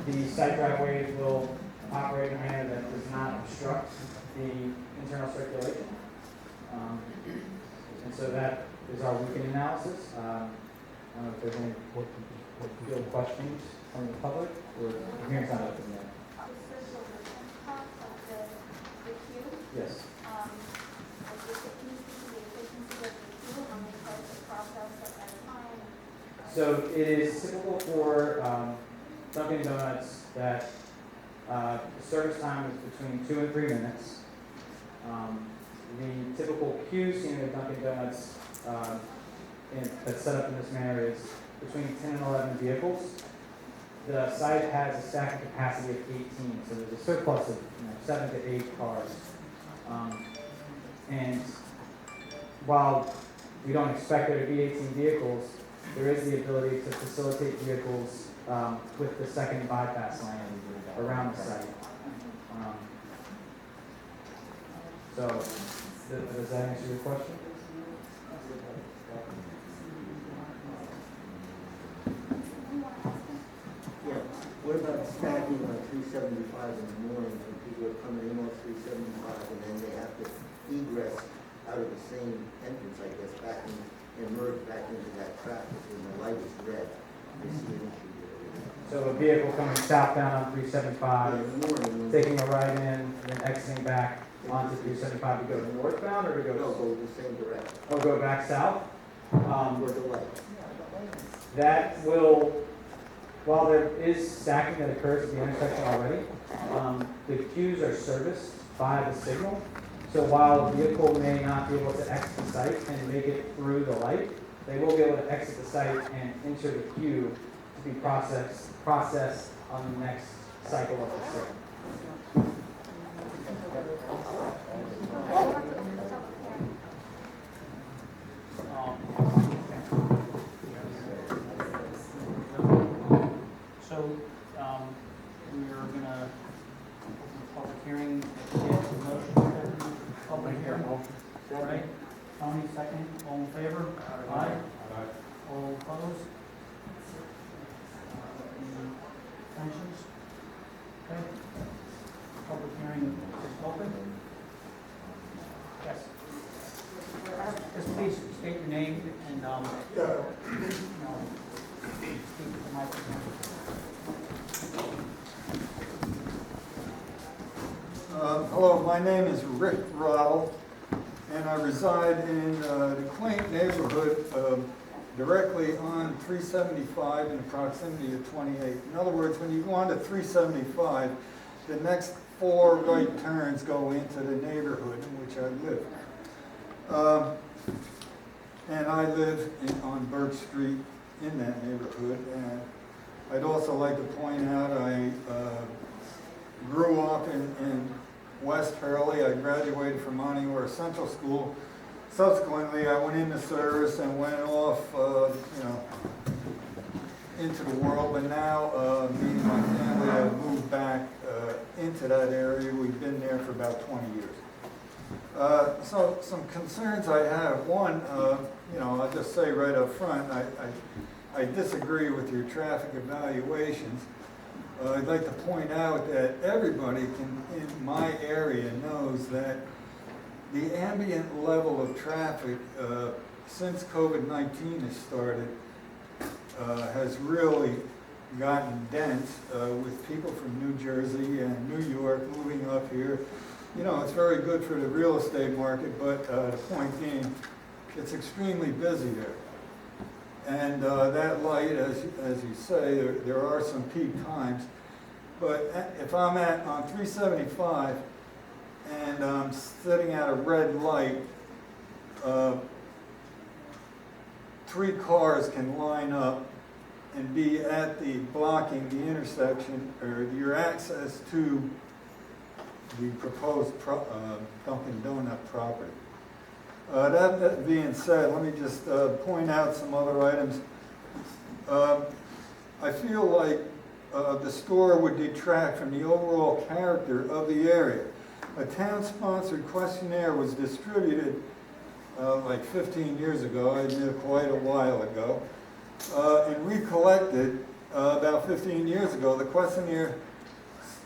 The site driveways will operate in a manner that does not obstruct the internal circulation. And so that is our weekend analysis. I don't know if there's any field questions from the public, or the hearing's not open yet. Yes. So it is typiqual for Dunkin' Donuts that the service time is between 2 and 3 minutes. The typical queue seen at Dunkin' Donuts that's set up in this manner is between 10 and 11 vehicles. The site has a stacking capacity of 18, so there's a surplus of 7 to 8 cars. And while we don't expect there to be 18 vehicles, there is the ability to facilitate vehicles with the second bypass lane around the site. So, does that answer your question? Yeah. What about stacking on 375 in the morning when people are coming in on 375 and then they have to egress out of the same entrance, I guess, back in and merge back into that traffic when the light is red? I see an issue there. So a vehicle coming southbound on 375, In the morning, taking a right in, and then exiting back onto 375 to go northbound, or to go? no, go the same direction. Oh, go back south? Where the light. That will, while there is stacking that occurs at the intersection already, the queues are serviced by the signal. So while a vehicle may not be able to exit the site and make it through the light, they will be able to exit the site and enter the queue to be processed on the next cycle of the signal. So, we are gonna open the public hearing, get the motion for public hearing. Right? Tony, second, all in favor? Aye. All opposed? Any abstentions? Okay. Public hearing is open. Yes. Just please state your name and, speak to the microphone. Hello, my name is Rick Rottle, and I reside in the quaint neighborhood directly on 375 in the proximity of 28. In other words, when you go on to 375, the next 4 right turns go into the neighborhood in which I live. And I live on Birch Street in that neighborhood. And I'd also like to point out I grew up in West Hurley. I graduated from Montefiore Central School. Subsequently, I went into service and went off, into the world. But now, me and my family have moved back into that area. We've been there for about 20 years. So some concerns I have. One, I'll just say right up front, I disagree with your traffic evaluations. I'd like to point out that everybody in my area knows that the ambient level of traffic since COVID-19 has started has really gotten dense with people from New Jersey and New York moving up here. It's very good for the real estate market, but the point being, it's extremely busy there. And that light, as you say, there are some peak times. But if I'm on 375 and I'm sitting at a red light, 3 cars can line up and be at the blocking the intersection or your access to the proposed Dunkin' Donut property. That being said, let me just point out some other items. I feel like the store would detract from the overall character of the area. A town-sponsored questionnaire was distributed like 15 years ago, I admit quite a while ago, and recollected about 15 years ago. The questionnaire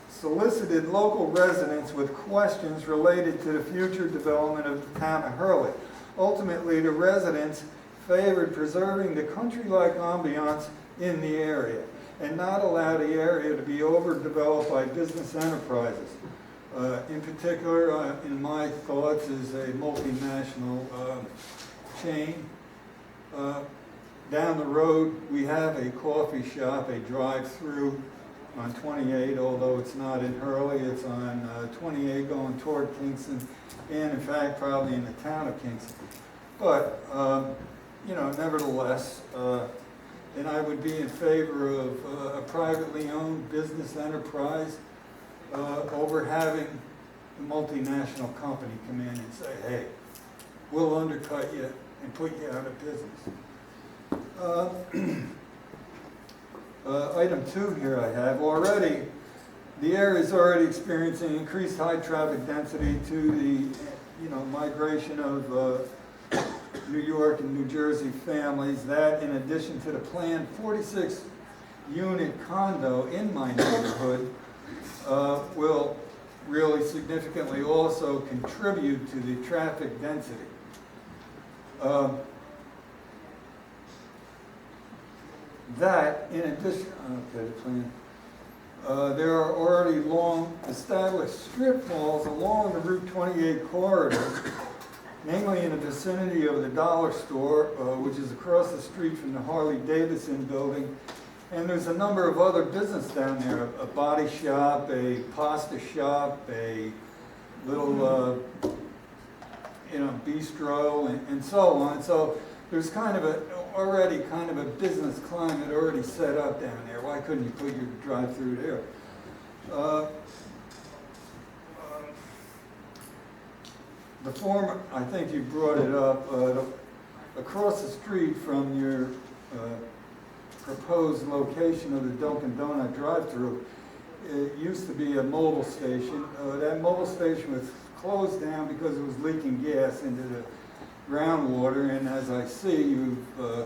solicited local residents with questions related to the future development of the town of Hurley. Ultimately, the residents favored preserving the country-like ambiance in the area and not allow the area to be overdeveloped by business enterprises. In particular, in my thoughts, is a multinational chain. Down the road, we have a coffee shop, a drive-through on 28, although it's not in Hurley, it's on 28 going toward Kingston, and in fact, probably in the town of Kingston. But, you know, nevertheless, and I would be in favor of a privately owned business enterprise over having a multinational company come in and say, hey, we'll undercut you and put you out of business. Item 2 here I have already. The area is already experiencing increased high traffic density to the migration of New York and New Jersey families. That, in addition to the planned 46-unit condo in my neighborhood, will really significantly also contribute to the traffic density. That, in addition, okay, the plan. There are already long established strip malls along the Route 28 corridor, namely in the vicinity of the dollar store, which is across the street from the Harley Davidson building. And there's a number of other businesses down there, a body shop, a pasta shop, a little, bistro, and so on. So there's already kind of a business climate already set up down there. Why couldn't you put your drive-through there? The former, I think you brought it up, across the street from your proposed location of the Dunkin' Donut drive-through, it used to be a mobile station. That mobile station was closed down because it was leaking gas into the groundwater, and as I see, you've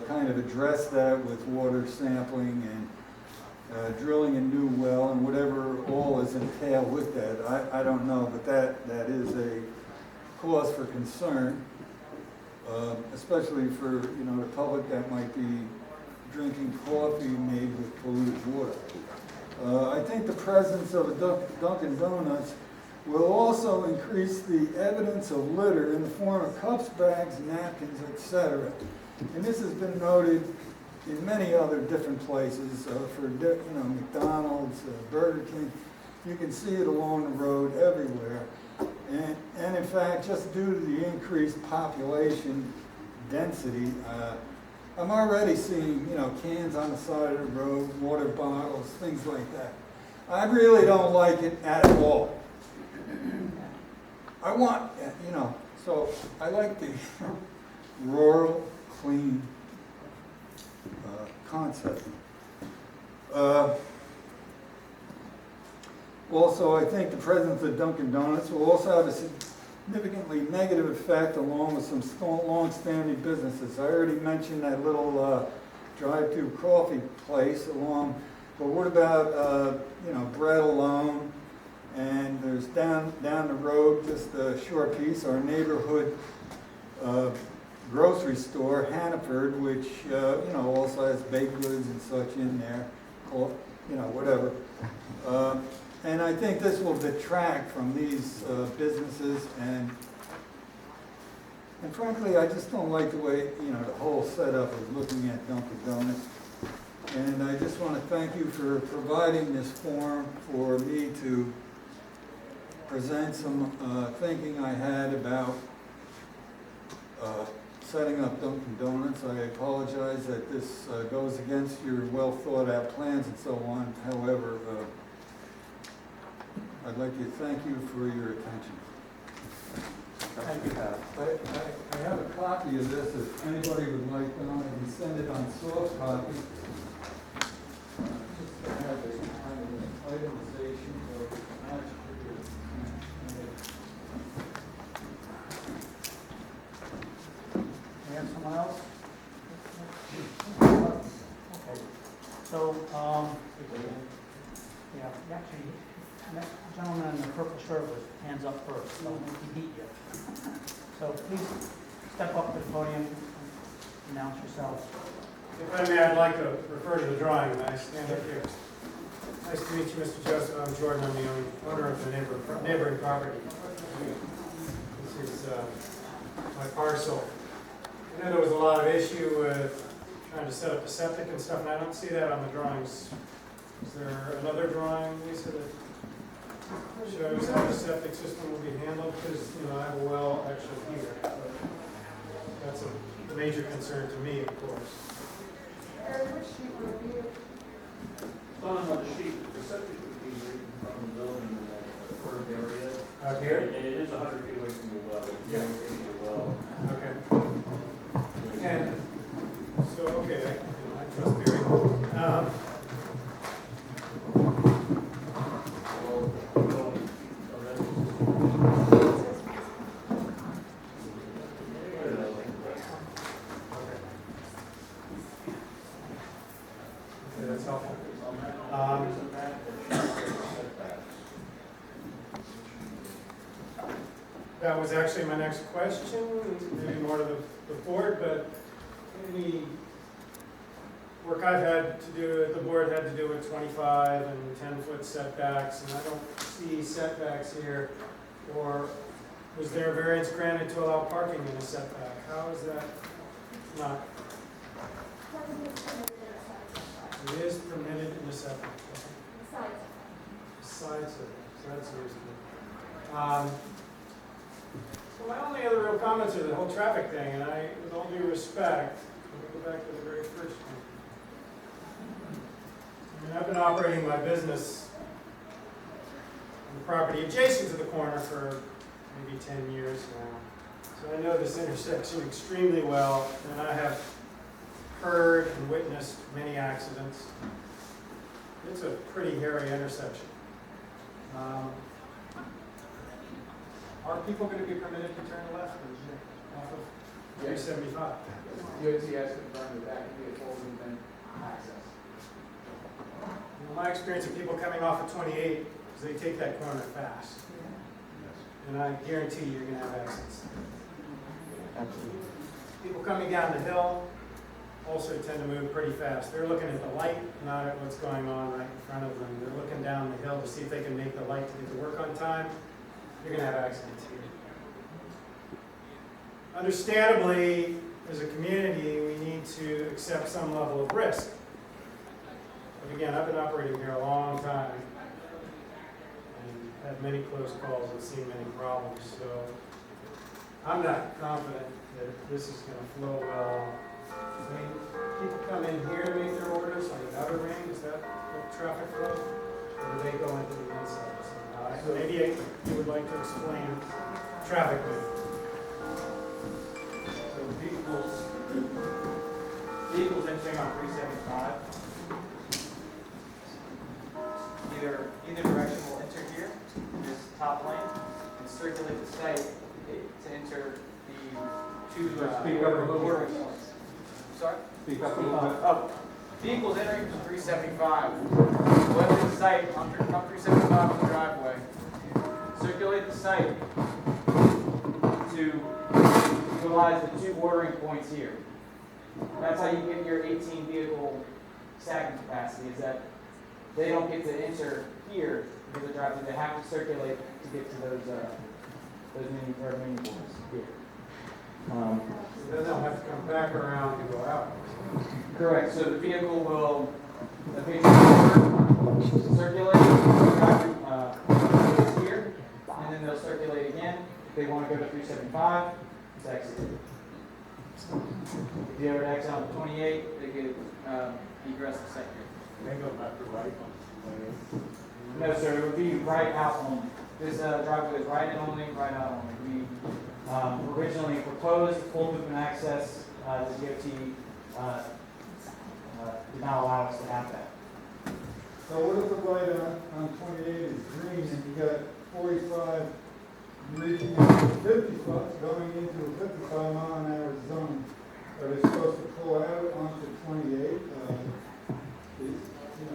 kind of addressed that with water sampling and drilling a new well and whatever all is entailed with that. I don't know, but that is a cause for concern, especially for the public that might be drinking coffee made with polluted water. I think the presence of a Dunkin' Donuts will also increase the evidence of litter in the form of cups, bags, napkins, etc. And this has been noted in many other different places for McDonald's, Burger King. You can see it along the road everywhere. And in fact, just due to the increased population density, I'm already seeing cans on the side of the road, water bottles, things like that. I really don't like it at all. I want, so I like the rural, clean concept. Also, I think the presence of Dunkin' Donuts will also have a significantly negative effect along with some long-standing businesses. I already mentioned that little drive-through coffee place along, but what about, Bread Alone? And there's down the road, just a short piece, our neighborhood grocery store, Hannaford, which also has baked goods and such in there, whatever. And I think this will detract from these businesses, and frankly, I just don't like the way the whole setup is looking at Dunkin' Donuts. And I just want to thank you for providing this forum for me to present some thinking I had about setting up Dunkin' Donuts. I apologize that this goes against your well thought out plans and so on. However, I'd like to thank you for your attention. Thank you, Pat. I have a copy of this if anybody would like one. I can send it on soft copy. Just to have a kind of an itemization of attributes. We have someone else? Okay. So, actually, that gentleman in the purple shirt was hands up first, so he beat you. So please step up to the podium, and announce yourself. If I may, I'd like to refer to the drawing. May I stand up here? Nice to meet you, Mr. Joseph. I'm Jordan. I'm the owner of the neighboring property. This is my parcel. I know there was a lot of issue with trying to set up the septic and stuff, and I don't see that on the drawings. Is there another drawing, Lisa, that shows how the septic system will be handled? Because, I have a well actually here. But that's a major concern to me, of course. On another sheet, the septic would be from the building in that curved area. Out here? And it is 100 feet away from the well. Yeah. From the well. Okay. And so, okay, I trust Barry. Okay, that's helpful. That was actually my next question, maybe more to the board, but any work I've had to do, the board had to do with 25 and 10-foot setbacks, and I don't see setbacks here. Or was there a variance granted to allow parking in a setback? How is that not? It is permitted in a setback. Side setback, so that's reasonable. So my only other real comments are the whole traffic thing, and with all due respect, I'm going to go back to the very first one. I've been operating my business on the property adjacent to the corner for maybe 10 years now. So I know this intersection extremely well, and I have heard and witnessed many accidents. It's a pretty hairy intersection. Are people going to be permitted to turn left off of 375? DOT has confirmed that can be a full movement access. My experience of people coming off of 28 is they take that corner fast. And I guarantee you're going to have accidents. Absolutely. People coming down the hill also tend to move pretty fast. They're looking at the light, not at what's going on right in front of them. They're looking down the hill to see if they can make the light to get to work on time. You're going to have accidents here. Understandably, as a community, we need to accept some level of risk. But again, I've been operating here a long time and had many close calls and seen many problems. So I'm not confident that this is going to flow well. I mean, people come in here to make their orders on the outer ring. Is that the traffic flow? Or do they go into the inside? So maybe you would like to explain traffic movement. So vehicles entering on 375, either direction will enter here, in this top lane, and circulate the site to enter the two Speak up a little border bit. points. Sorry? Speak up a little bit. Oh, vehicles entering from 375 will enter the site on 375 on the driveway. Circulate the site to utilize the two bordering points here. That's how you get your 18 vehicle stacking capacity, is that they don't get to enter here because the drive-through. They have to circulate to get to those mini boards here. Then they'll have to come back around to go out. Correct. So the vehicle will eventually circulate, drive here, and then they'll circulate again. If they want to go to 375, it's exited. If you ever exit on 28, they get egress the sector. They go back to right on No, sir, it would be right out only. This driveway is right in only, right out only. We originally proposed full movement access. The DOT did not allow us to have that. So what if the light on 28 is green and you got 45 reaching into 50 going into a 55 mile an hour zone? Are they supposed to pull out onto 28?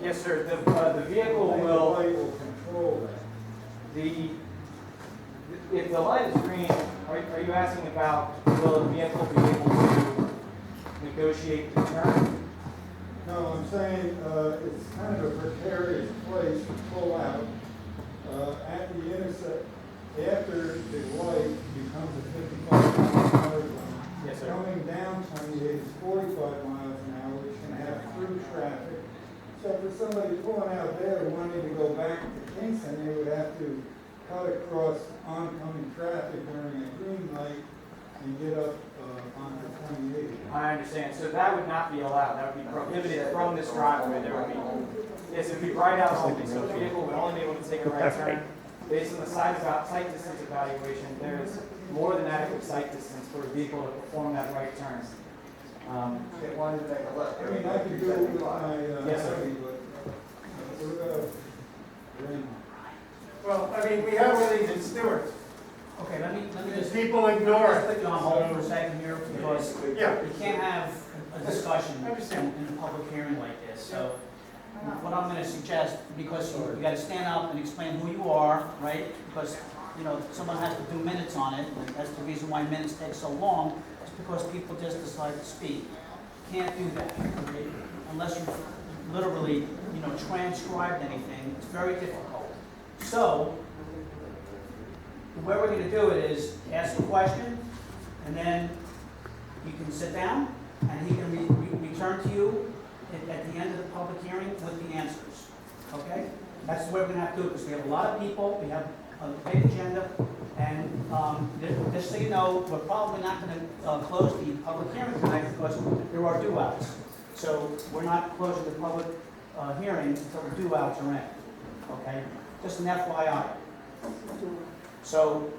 Yes, sir. The vehicle will. Light if the light is green, are you asking about will the vehicle be able to negotiate the turn? No, I'm saying, it's kind of a precarious place to pull out, at the intersection, after the light becomes a 55 mile an hour zone. Yes, sir. Going down 28 is 45 miles an hour, which can have through traffic. So for somebody pulling out there wanting to go back to Kingston, they would have to cut across oncoming traffic during a green light and get up, onto 28. I understand. So that would not be allowed. That would be prohibited from this driveway. There would be, yes, it would be right out only. So the vehicle would only be able to take a right turn. Based on the sight distance evaluation, there is more than adequate sight distance for a vehicle to perform that right turn. They wanted to make a left. I mean, I could do it with my, Yes, sir. Hurley, but, what about Raymond? Well, I mean, we have one of these in Stewart, Okay, let me and just people ignore Let's put it. you on hold for a second here, because Yeah. we can't have a discussion I understand. in a public hearing like this, so what I'm gonna suggest, because you gotta stand up and explain who you are, right? Because, you know, someone has to do minutes on it, and that's the reason why minutes take so long, is because people just decide to speak. Can't do that, okay? Unless you literally, you know, transcribed anything, it's very difficult. So, the way we're gonna do it is ask a question, and then you can sit down, and he can return to you at the end of the public hearing with the answers, okay? That's the way we're gonna have to do it, because we have a lot of people, we have a big agenda, and, just so you know, we're probably not gonna, close the public hearing tonight, because there are due-outs. So, we're not closing the public, hearing until the due-outs are in, okay? Just an FYI. So,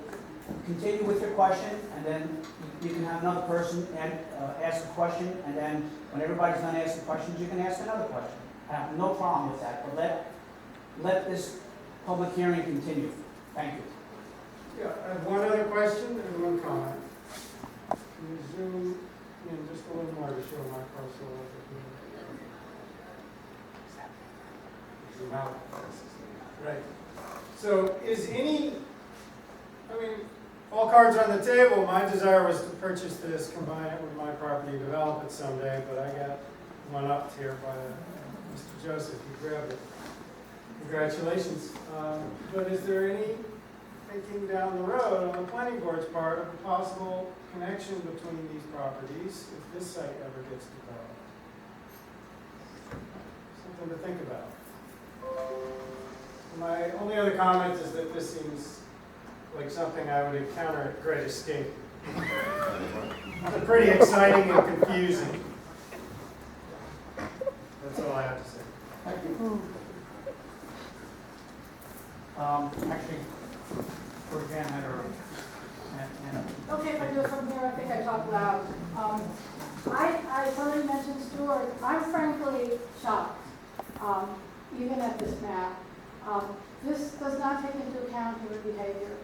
continue with your question, and then you can have another person ask a question, and then when everybody's done asking questions, you can ask another question. I have no problem with that, but let this public hearing continue. Thank you. Yeah, I have one other question and one comment. Can you zoom in just a little more to show my parcel? Zoom out. Right. So is any, I mean, all cards are on the table. My desire was to purchase this, combine it with my property, develop it someday, but I got one up here by Mr. Joseph. He grabbed it. Congratulations. But is there any thinking down the road on the planning board's part of a possible connection between these properties if this site ever gets developed? Something to think about. My only other comment is that this seems like something I would encounter at Great Escape. It's pretty exciting and confusing. That's all I have to say. Thank you. Actually, for Janet or Anna. Okay, if I do it from here, I think I talk loud. I already mentioned Stuart. I'm frankly shocked, even at this map. This does not take into account human behavior.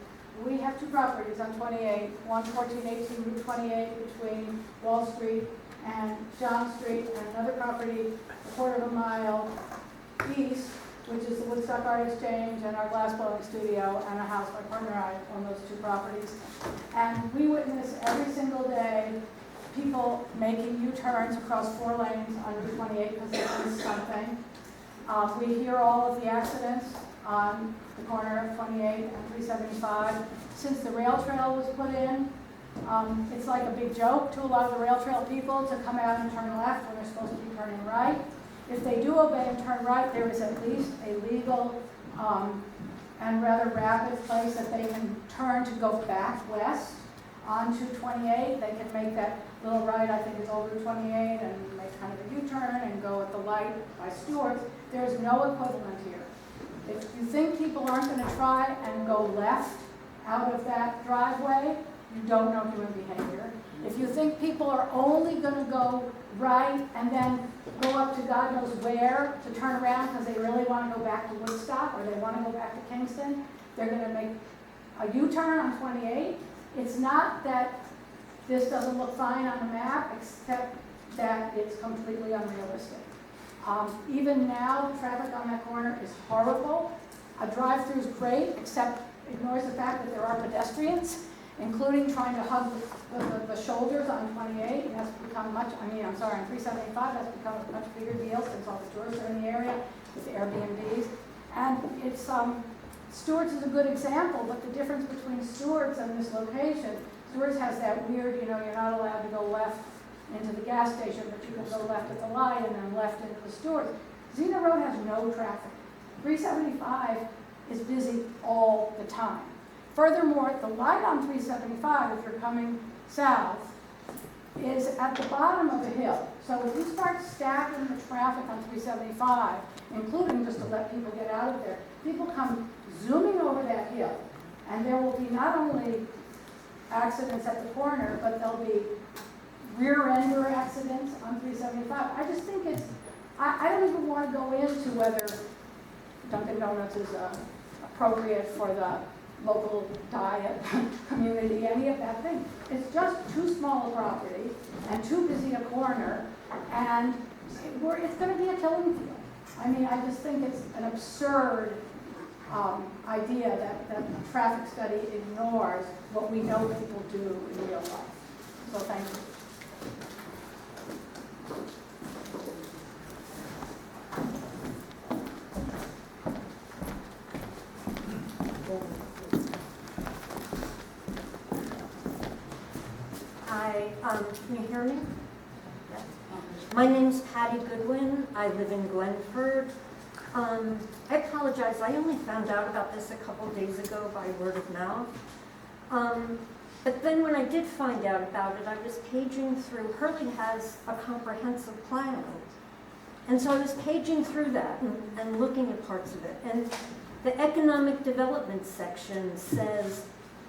We have two properties on 28, one 1418 Route 28 between Wall Street and John Street, and another property a quarter of a mile east, which is the Woodstock Art Exchange and our glass blowing studio, and a house my partner and I own those two properties. And we witness every single day people making U-turns across 4 lanes on Route 28 because they missed something. We hear all of the accidents on the corner of 28 and 375. Since the rail trail was put in, it's like a big joke to a lot of the rail trail people to come out and turn left when they're supposed to be turning right. If they do obey and turn right, there is at least a legal and rather rapid place that they can turn to go back west onto 28. They can make that little right, I think it's over 28, and make kind of a U-turn and go at the light by Stewart's. There's no equivalent here. If you think people aren't going to try and go left out of that driveway, you don't know human behavior. If you think people are only going to go right and then go up to God knows where to turn around because they really want to go back to Woodstock or they want to go back to Kingston, they're going to make a U-turn on 28. It's not that this doesn't look fine on the map, except that it's completely unrealistic. Even now, traffic on that corner is horrible. A drive-through is great, except ignores the fact that there are pedestrians, including trying to hug the shoulders on 28, and that's become much, on 375, that's become a much bigger deal since all the tourists are in the area with the Airbnbs. And it's, Stewart's is a good example, but the difference between Stewart's and this location, Stewart's has that weird, you're not allowed to go left into the gas station, but you can go left at the light and then left into the Stewart's. Xena Road has no traffic. 375 is busy all the time. Furthermore, the light on 375, if you're coming south, is at the bottom of the hill. So if you start stacking the traffic on 375, including just to let people get out of there, people come zooming over that hill, and there will be not only accidents at the corner, but there'll be rear-ender accidents on 375. I just think it's, I don't even want to go into whether Dunkin' Donuts is appropriate for the local diet community, any of that thing. It's just too small a property and too busy a corner, and it's going to be a killing field. I mean, I just think it's an absurd idea that the traffic study ignores what we know people do in real life. So thank you. Hi, can you hear me? My name's Patty Goodwin. I live in Glenford. I apologize, I only found out about this a couple days ago by word of mouth. But then when I did find out about it, I was paging through, Hurley has a comprehensive plan. And so I was paging through that and looking at parts of it. And the economic development section says,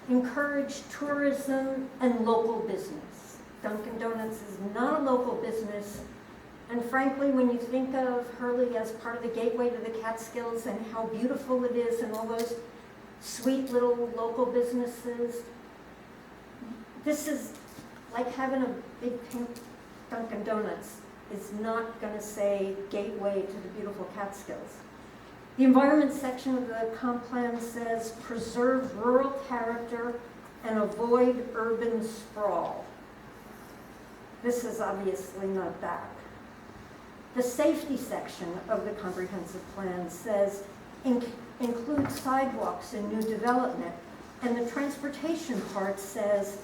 encourage tourism and local business. Dunkin' Donuts is not a local business. And frankly, when you think of Hurley as part of the gateway to the Catskills and how beautiful it is and all those sweet little local businesses, this is like having a big pink Dunkin' Donuts. Is not going to say gateway to the beautiful Catskills. The environment section of the comp plan says preserve rural character and avoid urban sprawl. This is obviously not that. The safety section of the comprehensive plan says include sidewalks in new development, and the transportation part says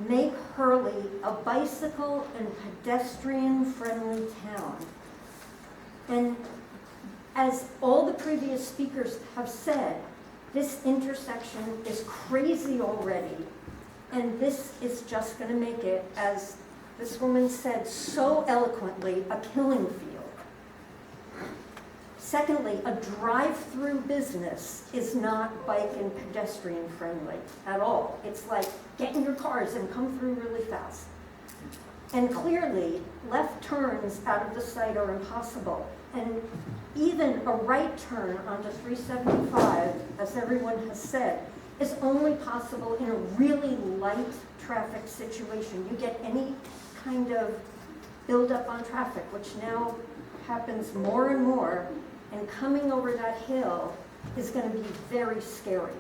make Hurley a bicycle and pedestrian-friendly town. And as all the previous speakers have said, this intersection is crazy already, and this is just going to make it, as this woman said so eloquently, a killing field. Secondly, a drive-through business is not bike and pedestrian friendly at all. It's like get in your cars and come through really fast. And clearly, left turns out of the site are impossible. And even a right turn onto 375, as everyone has said, is only possible in a really light traffic situation. You get any kind of buildup on traffic, which now happens more and more, and coming over that hill is going to be very scary.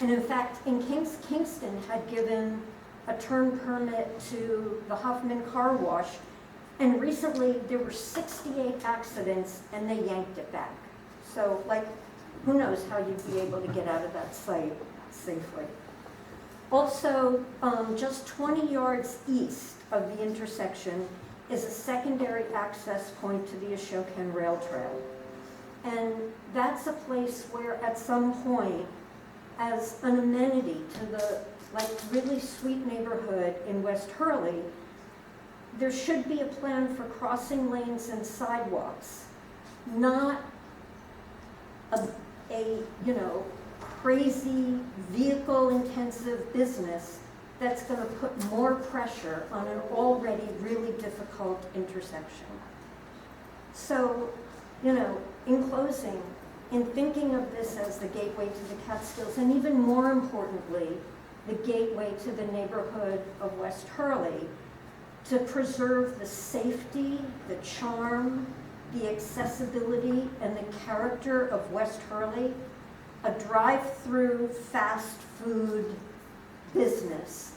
And in fact, in Kingston had given a turn permit to the Huffman Car Wash, and recently there were 68 accidents and they yanked it back. So like, who knows how you'd be able to get out of that site safely. Also, just 20 yards east of the intersection is a secondary access point to the Ashokan Rail Trail. And that's a place where at some point, as an amenity to the really sweet neighborhood in West Hurley, there should be a plan for crossing lanes and sidewalks, not a crazy vehicle-intensive business that's going to put more pressure on an already really difficult intersection. So, in closing, in thinking of this as the gateway to the Catskills, and even more importantly, the gateway to the neighborhood of West Hurley, to preserve the safety, the charm, the accessibility, and the character of West Hurley, a drive-through fast food business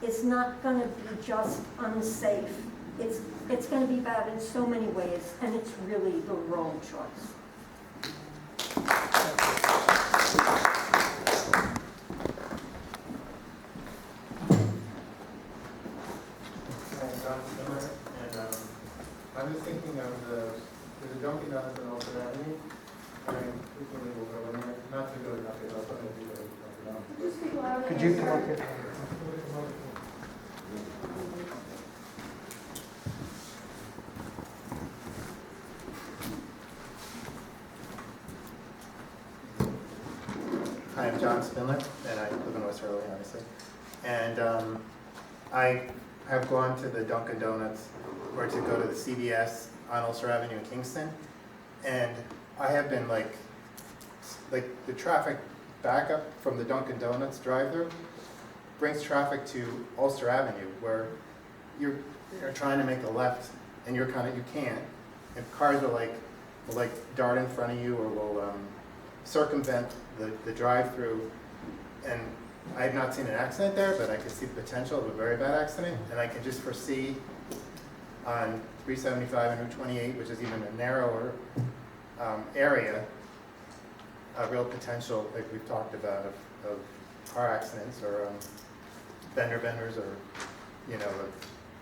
is not going to be just unsafe. It's going to be bad in so many ways, and it's really the wrong choice. I'm just thinking of there's a Dunkin' Donuts in Oakland Avenue. I mean, frequently we'll go in there, not to go to Dunkin' Donuts, but maybe go to Dunkin' Donuts. Just speak louder. Could you come up here? Hi, I'm John Spindler, and I live in West Hurley, obviously. And I have gone to the Dunkin' Donuts or to go to the CVS on Ulster Avenue in Kingston, and I have been like the traffic backup from the Dunkin' Donuts drive-thru brings traffic to Ulster Avenue, where you're trying to make a left, and you can't, and cars will dart in front of you or will circumvent the drive-through, and I have not seen an accident there, but I could see the potential of a very bad accident, and I can just foresee on 375 and Route 28, which is even a narrower area, a real potential, like we've talked about, of car accidents or fender benders or, you know,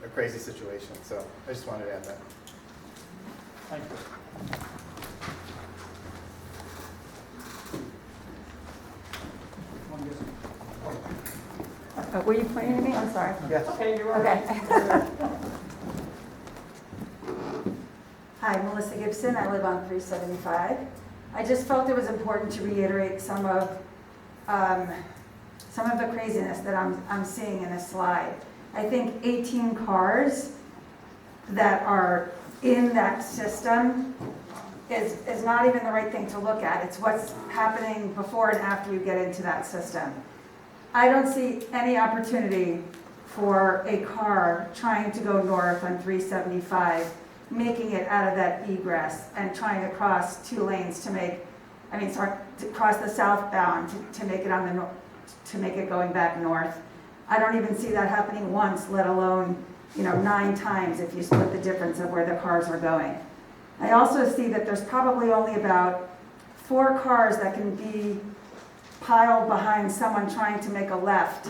a crazy situation. So I just wanted to add that. Thank you. Were you pointing at me? I'm sorry. Yes. Okay, you're right. Okay. Hi, Melissa Gibson. I live on 375. I just felt it was important to reiterate some of the craziness that I'm seeing in this slide. I think 18 cars that are in that system is not even the right thing to look at. It's what's happening before and after you get into that system. I don't see any opportunity for a car trying to go north on 375, making it out of that egress and trying to cross two lanes to cross the southbound to make it on the to make it going back north. I don't even see that happening once, let alone 9 times if you split the difference of where the cars are going. I also see that there's probably only about 4 cars that can be piled behind someone trying to make a left,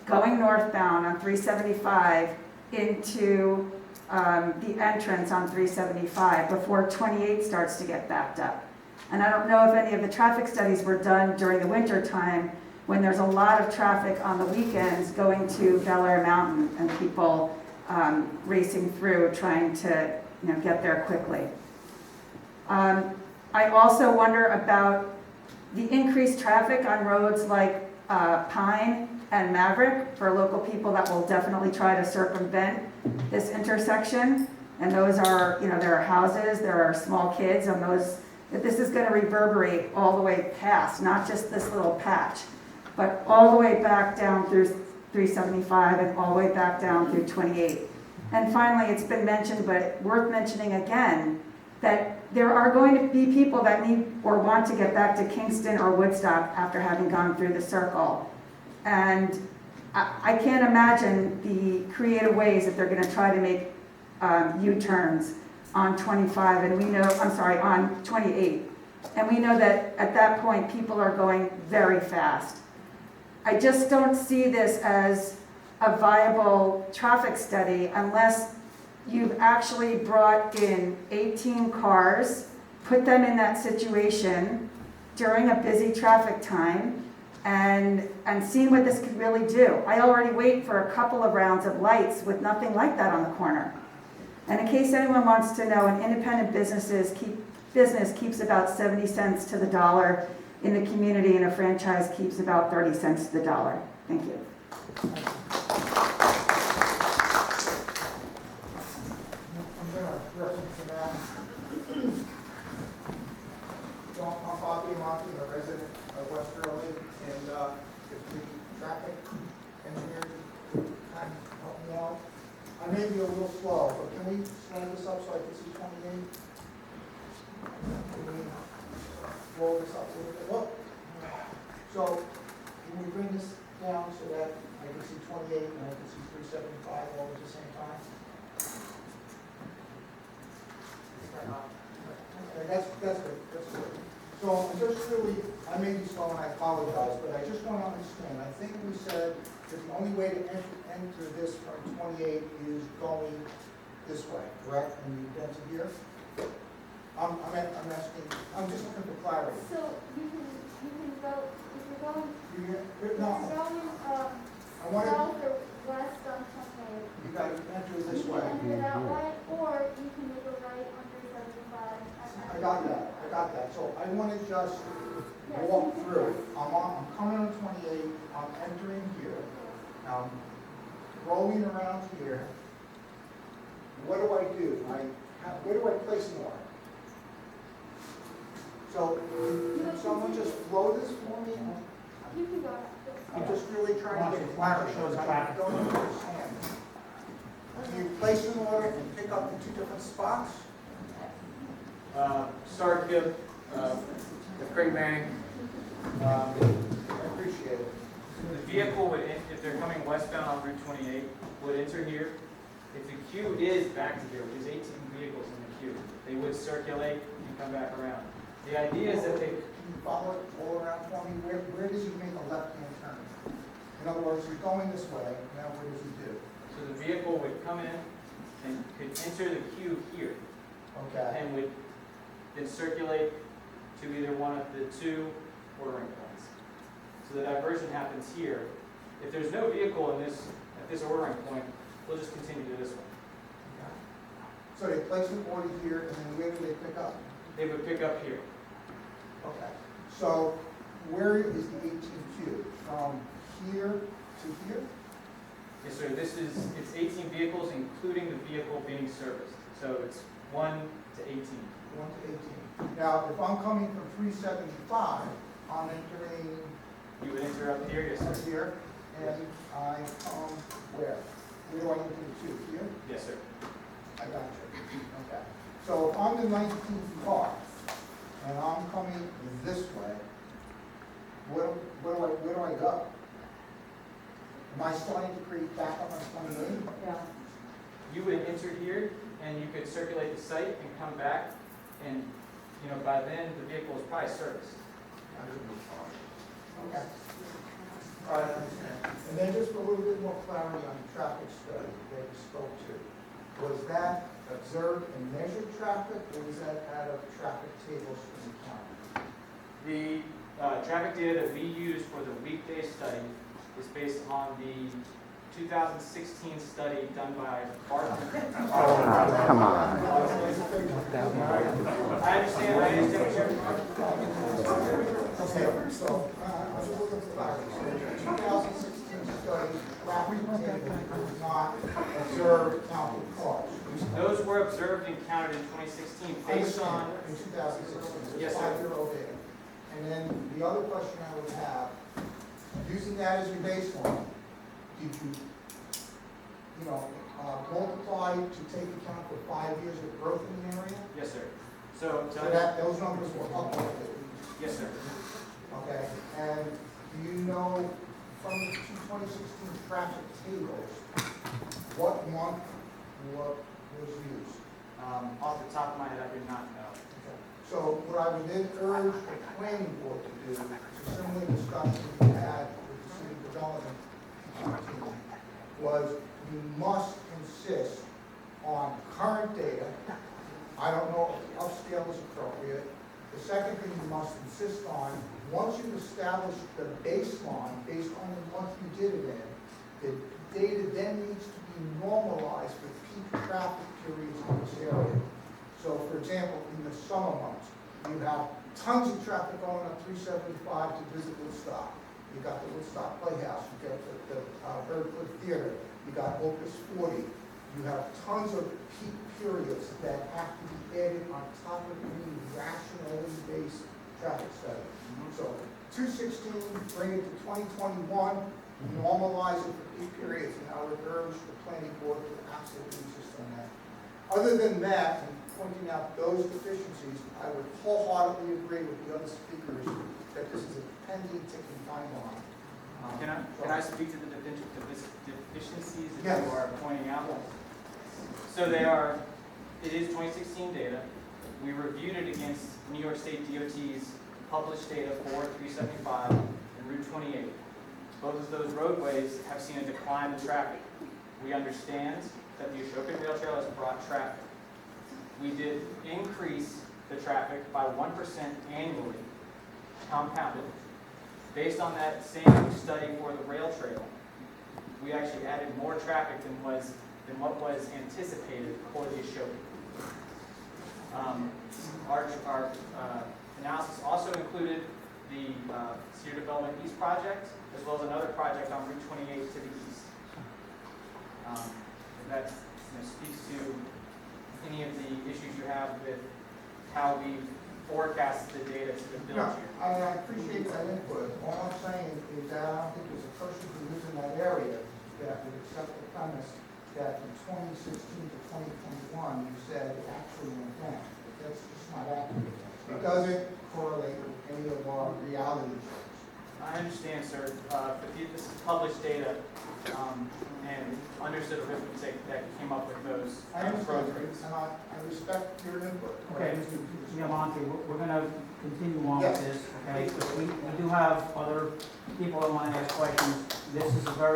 going northbound on 375 into the entrance on 375 before 28 starts to get backed up. And I don't know if any of the traffic studies were done during the winter time when there's a lot of traffic on the weekends going to Bel Air Mountain and people racing through trying to get there quickly. I also wonder about the increased traffic on roads like Pine and Maverick for local people that will definitely try to circumvent this intersection. And those are, there are houses, there are small kids, and that this is going to reverberate all the way past, not just this little patch, but all the way back down through 375 and all the way back down through 28. And finally, it's been mentioned, but worth mentioning again, that there are going to be people that need or want to get back to Kingston or Woodstock after having gone through the circle. And I can't imagine the creative ways that they're going to try to make U-turns on 25, and on 28. And we know that at that point, people are going very fast. I just don't see this as a viable traffic study unless you've actually brought in 18 cars, put them in that situation during a busy traffic time, and seen what this could really do. I already wait for a couple of rounds of lights with nothing like that on the corner. And in case anyone wants to know, an independent business keeps about 70 cents to the dollar in the community, and a franchise keeps about 30 cents to the dollar. Thank you. I'm going to reference to that. I'm Bobby Monty, a resident of West Hurley, and if the traffic engineer can help me out. I may be a little slow, but can we slow this up so I can see 28? Can we roll this up a little bit? Look. So, can we bring this down so that I can see 28 and I can see 375 all at the same time? Okay, that's good, that's good. So I'm just really, I may be slow and I apologize, but I just want to understand. I think we said that the only way to enter this from 28 is going this way, correct? And you get to here? I'm asking, I'm just looking for clarity. So you can go, if you're going, No, I want to, south or west on something, you got to enter you this can way. enter that way, or you can make a right on 375. I got that. So I want to just Yes, walk you can- through. I'm coming on 28, I'm entering here, I'm rolling around here. What do I do? Where do I place an order? So, can someone just flow this for me? You can go. I'm just really trying to get clarity, because I don't understand. Do you place an order and pick up the two different spots? Start Kip, with Craig Manning. I appreciate it. The vehicle would, if they're coming westbound on Route 28, would enter here. If the queue is back to here, which is 18 vehicles in the queue, they would circulate and come back around. The idea is that they, Can you follow it all around for me? Where does he make a left-hand turn? In other words, he's going this way, now what does he do? so the vehicle would come in and could enter the queue here Okay, and would then circulate to either one of the two ordering points. So the diversion happens here. If there's no vehicle in this, at this ordering point, we'll just continue to this one. so they place an order here, and then where do they pick up? They would pick up here. Okay, so where is the 18Q? From here to here? Yes, sir, it's 18 vehicles, including the vehicle being serviced. So it's 1 to 18. 1 to 18. Now, if I'm coming from 375, I'm entering You would enter up here, yes, up sir. here, and I come where? Where do I enter the two? Here? Yes, sir. I got you. Okay. So if I'm the 19th car, and I'm coming this way, where do I go? Am I starting to create backup on 28? Yeah. You would enter here, and you could circulate the site and come back, and, by then, the vehicle is probably serviced. Okay. All right, I understand. And then just for a little bit more clarity on the traffic study that you spoke to, was that observed and measured traffic, or was that out of traffic tables in the county? The traffic data that we use for the weekday study is based on the 2016 study done by Barton. Come on. I understand, Okay, so, I was looking for clarity. So the 2016 study, traffic table was not observed counted cars. Those were observed and counted in 2016 based on, In 2016, Yes, so sir. 5-year-old data. And then the other question I would have, using that as your baseline, did you multiply to take account for 5 years of growth in the area? yes, sir. So So that, those numbers were updated, yes, sir. okay? And do you know from the 2016 traffic tables, what month was used? Off the top of my head, I did not know. So what I would then urge the planning board to do, is a similar discussion we had with the city development team, was you must insist on current data. I don't know if upscale is appropriate. The second thing you must insist on, once you've established the baseline based on the month you did it in, the data then needs to be normalized for peak traffic periods in this area. So for example, in the summer months, you have tons of traffic going up 375 to visit Woodstock. You got the Woodstock Playhouse, you got the Birdcliff Theater, you got Opus 40. You have tons of peak periods that have to be added on top of any rationally based traffic study. So 216, bring it to 2021, normalize it for peak periods, and I would urge the planning board to absolutely insist on that. Other than that, and pointing out those deficiencies, I would wholeheartedly agree with the other speakers that this is a pending ticking time bomb. Can I speak to the deficiencies that Yes. you are pointing out? So it is 2016 data. We reviewed it against New York State DOT's published data for 375 and Route 28. Both of those roadways have seen a decline in traffic. We understand that the Ashoka Rail Trail has brought traffic. We did increase the traffic by 1% annually, compounded. Based on that same study for the rail trail, we actually added more traffic than what was anticipated for the Ashoka. Our analysis also included the Cedar Development East project, as well as another project on Route 28 to the east. That speaks to any of the issues you have with how we forecast the data to the No, village here. I appreciate that input. All I'm saying is that I don't think there's a person who lives in that area that would accept the premise that from 2016 to 2021, you said it actually went down. That's just not accurate. It doesn't correlate with any of our reality shows. I understand, sir, but this is published data, and understood arithmetic that came up with those I understand, growth rates. and I respect your input. Okay, Mr. Diamante, we're gonna continue on with Yes. this, okay? Because we do have other people that want to ask questions. This is a very